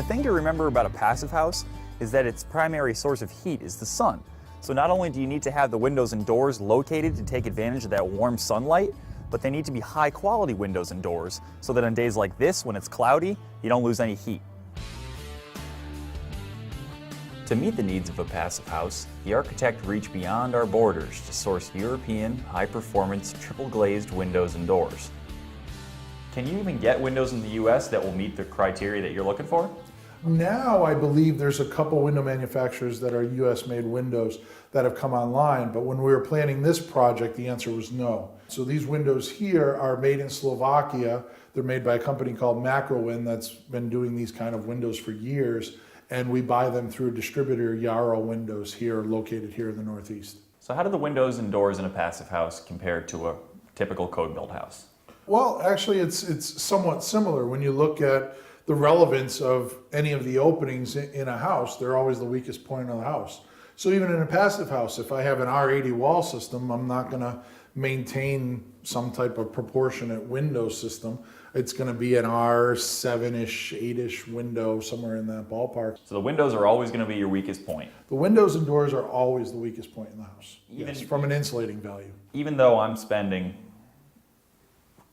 thing to remember about a passive house is that its primary source of heat is the sun. So not only do you need to have the windows and doors located to take advantage of that warm sunlight, but they need to be high quality windows and doors so that on days like this, when it's cloudy, you don't lose any heat. To meet the needs of a passive house, the architect reached beyond our borders to source European, high-performance, triple-glazed windows and doors. Can you even get windows in the US that will meet the criteria that you're looking for? Now I believe there's a couple window manufacturers that are US-made windows that have come online, but when we were planning this project, the answer was no. So these windows here are made in Slovakia. They're made by a company called Macrowind that's been doing these kind of windows for years. And we buy them through a distributor, Yarrow Windows, here, located here in the Northeast. So how do the windows and doors in a passive house compare to a typical code-built house? Well, actually, it's somewhat similar. When you look at the relevance of any of the openings in a house, they're always the weakest point of the house. So even in a passive house, if I have an R80 wall system, I'm not going to maintain some type of proportionate window system. It's going to be an R7-ish, 8-ish window, somewhere in that ballpark. So the windows are always going to be your weakest point. The windows and doors are always the weakest point in the house, yes, from an insulating value. Even though I'm spending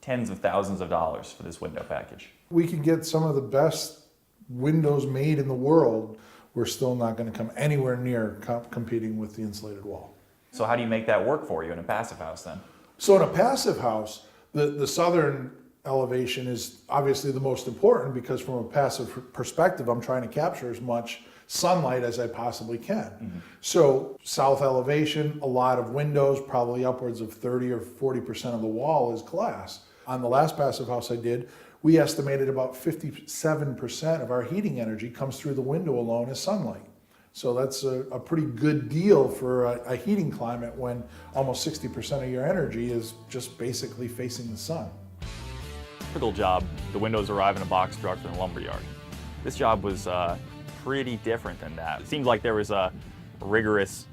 tens of thousands of dollars for this window package. We can get some of the best windows made in the world. We're still not going to come anywhere near competing with the insulated wall. So how do you make that work for you in a passive house then? So in a passive house, the southern elevation is obviously the most important because from a passive perspective, I'm trying to capture as much sunlight as I possibly can. Mm-hmm. So south elevation, a lot of windows, probably upwards of 30 or 40% of the wall is glass. On the last passive house I did, we estimated about 57% of our heating energy comes through the window alone as sunlight. So that's a pretty good deal for a heating climate when almost 60% of your energy is just basically facing the sun. Typical job, the windows arrive in a box truck from the lumberyard. This job was pretty different than that. It seemed like there was a rigorous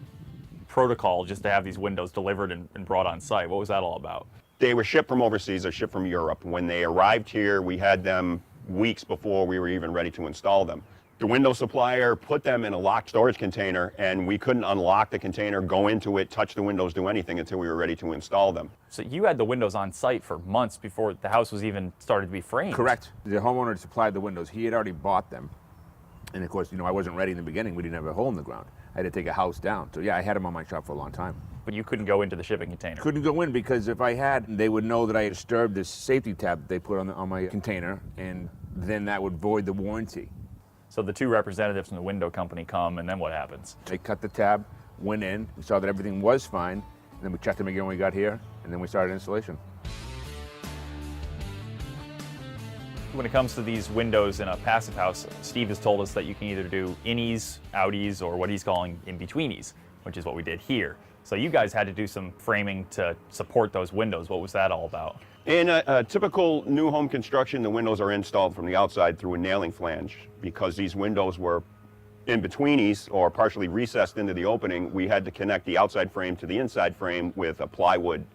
protocol just to have these windows delivered and brought on site. What was that all about? They were shipped from overseas, they're shipped from Europe. When they arrived here, we had them weeks before we were even ready to install them. The window supplier put them in a locked storage container, and we couldn't unlock the container, go into it, touch the windows, do anything until we were ready to install them. So you had the windows on site for months before the house was even started to be framed. Correct. The homeowner supplied the windows. He had already bought them. And of course, I wasn't ready in the beginning. We didn't have a hole in the ground. I had to take a house down. So yeah, I had them on my shop for a long time. But you couldn't go into the shipping container? Couldn't go in because if I had, they would know that I had disturbed this safety tab that they put on my container, and then that would void the warranty. So the two representatives from the window company come, and then what happens? They cut the tab, went in, we saw that everything was fine, and then we checked them again when we got here, and then we started installation. When it comes to these windows in a passive house, Steve has told us that you can either do innies, outies, or what he's calling in-betweenies, which is what we did here. So you guys had to do some framing to support those windows. What was that all about? In a typical new home construction, the windows are installed from the outside through a nailing flange. Because these windows were in-betweenies or partially recessed into the opening, we had to connect the outside frame to the inside frame with a plywood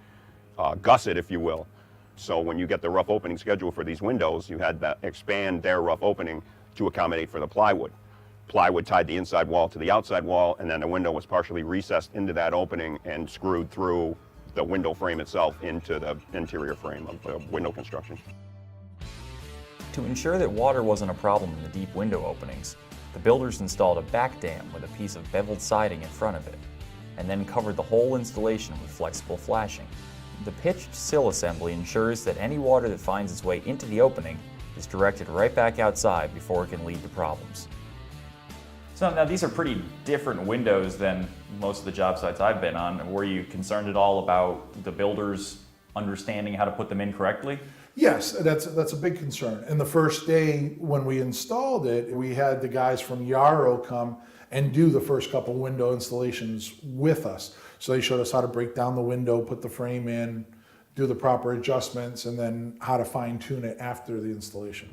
gusset, if you will. So when you get the rough opening schedule for these windows, you had to expand their rough opening to accommodate for the plywood. Plywood tied the inside wall to the outside wall, and then the window was partially recessed into that opening and screwed through the window frame itself into the interior frame of the window construction. To ensure that water wasn't a problem in the deep window openings, the builders installed a back dam with a piece of beveled siding in front of it, and then covered the whole installation with flexible flashing. The pitched sill assembly ensures that any water that finds its way into the opening is directed right back outside before it can lead to problems. So now these are pretty different windows than most of the job sites I've been on. Were you concerned at all about the builders understanding how to put them in correctly? Yes, that's a big concern. And the first day when we installed it, we had the guys from Yarrow come and do the first couple window installations with us. So they showed us how to break down the window, put the frame in, do the proper adjustments, and then how to fine tune it after the installation.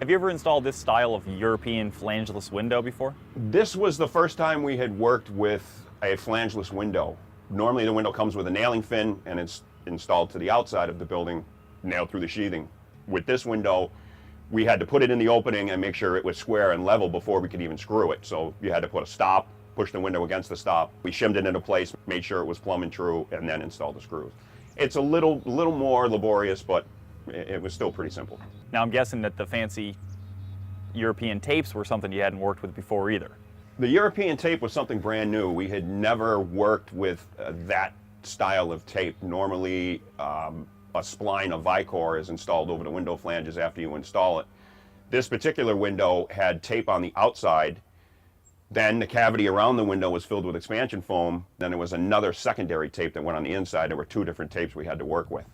Have you ever installed this style of European flangeless window before? This was the first time we had worked with a flangeless window. Normally the window comes with a nailing fin and it's installed to the outside of the building, nailed through the sheathing. With this window, we had to put it in the opening and make sure it was square and level before we could even screw it. So you had to put a stop, push the window against the stop. We shimmed it into place, made sure it was plumb and true, and then installed the screws. It's a little more laborious, but it was still pretty simple. Now I'm guessing that the fancy European tapes were something you hadn't worked with before either. The European tape was something brand new. We had never worked with that style of tape. Normally, a spline of Vicor is installed over the window flanges after you install it. This particular window had tape on the outside. Then the cavity around the window was filled with expansion foam. Then there was another secondary tape that went on the inside. There were two different tapes we had to work with.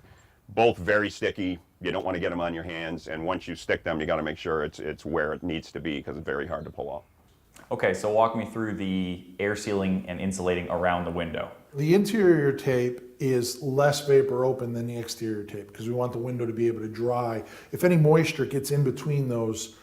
Both very sticky. You don't want to get them on your hands. And once you stick them, you got to make sure it's where it needs to be because it's very hard to pull off. Okay, so walk me through the air sealing and insulating around the window. The interior tape is less vapor open than the exterior tape because we want the window to be able to dry. If any moisture gets in between those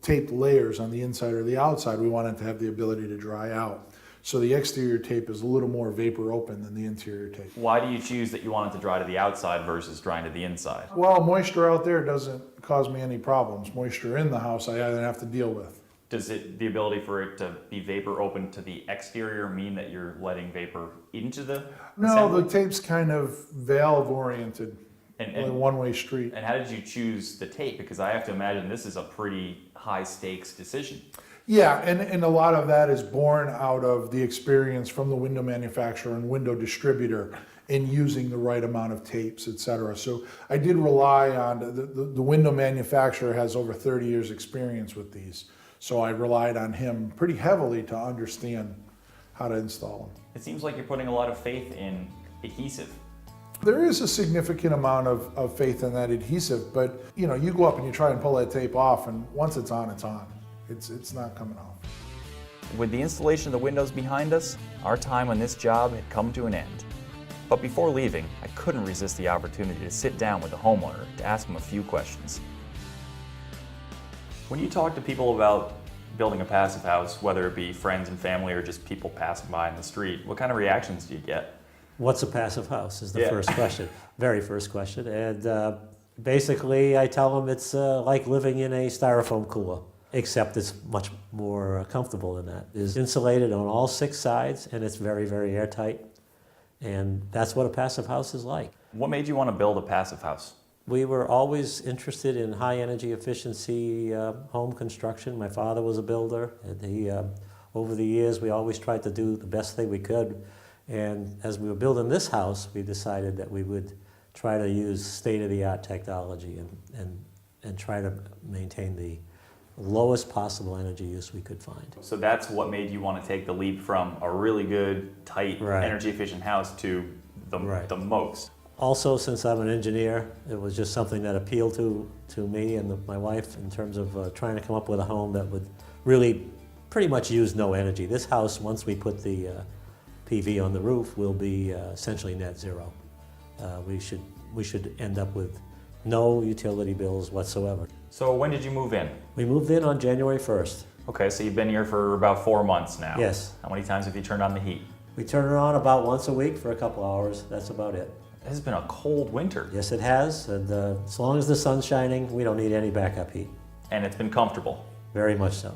taped layers on the inside or the outside, we want it to have the ability to dry out. So the exterior tape is a little more vapor open than the interior tape. Why do you choose that you want it to dry to the outside versus drying to the inside? Well, moisture out there doesn't cause me any problems. Moisture in the house I either have to deal with. Does the ability for it to be vapor open to the exterior mean that you're letting vapor into the No, assembly? the tape's kind of valve oriented, And- like a one-way street. And how did you choose the tape? Because I have to imagine this is a pretty high stakes decision. Yeah, and a lot of that is born out of the experience from the window manufacturer and window distributor in using the right amount of tapes, et cetera. So I did rely on, the window manufacturer has over 30 years experience with these. So I relied on him pretty heavily to understand how to install them. It seems like you're putting a lot of faith in adhesive. There is a significant amount of faith in that adhesive, but you know, you go up and you try and pull that tape off, and once it's on, it's on. It's not coming off. With the installation of the windows behind us, our time on this job had come to an end. But before leaving, I couldn't resist the opportunity to sit down with the homeowner to ask him a few questions. When you talk to people about building a passive house, whether it be friends and family or just people passing by in the street, what kind of reactions do you get? What's a passive house is the Yeah. first question, very first question. And basically I tell them it's like living in a styrofoam cooler, except it's much more comfortable than that. It's insulated on all 6 sides and it's very, very airtight. And that's what a passive house is like. What made you want to build a passive house? We were always interested in high energy efficiency home construction. My father was a builder, and he, over the years, we always tried to do the best thing we could. And as we were building this house, we decided that we would try to use state-of-the-art technology and try to maintain the lowest possible energy use we could find. So that's what made you want to take the leap from a really good, tight, Right. energy efficient house to the Right. most. Also, since I'm an engineer, it was just something that appealed to me and my wife in terms of trying to come up with a home that would really pretty much use no energy. This house, once we put the PV on the roof, will be essentially net zero. We should end up with no utility bills whatsoever. So when did you move in? We moved in on January 1st. Okay, so you've been here for about 4 months now. Yes. How many times have you turned on the heat? We turn it on about once a week for a couple hours. That's about it. This has been a cold winter, Yes, it has. And as long as the sun's shining, we don't need any backup heat. and it's been comfortable. Very much so.